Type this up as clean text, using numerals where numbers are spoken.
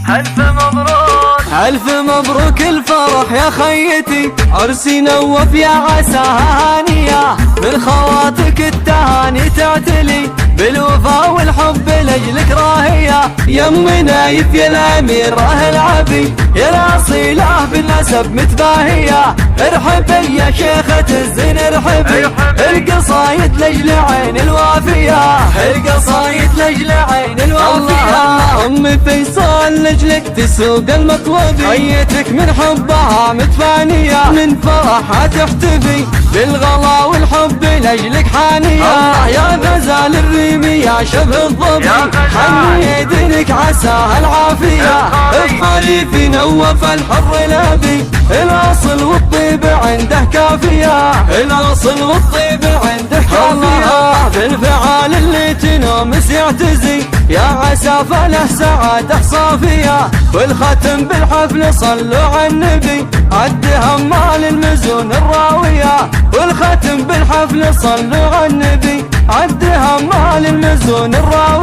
ألف مبروك ألف مبروك الفرح يا خيتي، عرسي نوف يا عساها هانية، من خواتك التهاني تعتلي، بالوفا والحب لجلك راهية. يم نايف يا الأمير راه العبي، يا الأصيلة بالنسب متباهية، ارحبي يا شيخة الزين ارحبي، القصايد لجل عين الوافية، القصايد لجل عين الوافية. أم فيصل لجلك تسوق المطلبي، خيتك من حبها متفانية، من فرحها تحتفي، بالغلا والحب لجلك حانية. الله يا غزال الريمي يا شبه الظبي، حني يدينك عساها العافية، بخليفي نوف الحر الابي، الاصل والطيب عنده كافية، الاصل والطيب عنده كافية. بالفعال اللي تنومس يعتزي، يا عسى فله سعاده صافية، والختم بالحفل صلوا على النبي، عد همال المزون الراوية، والختم بالحفل صلوا على النبي، عد همال المزون الراوية.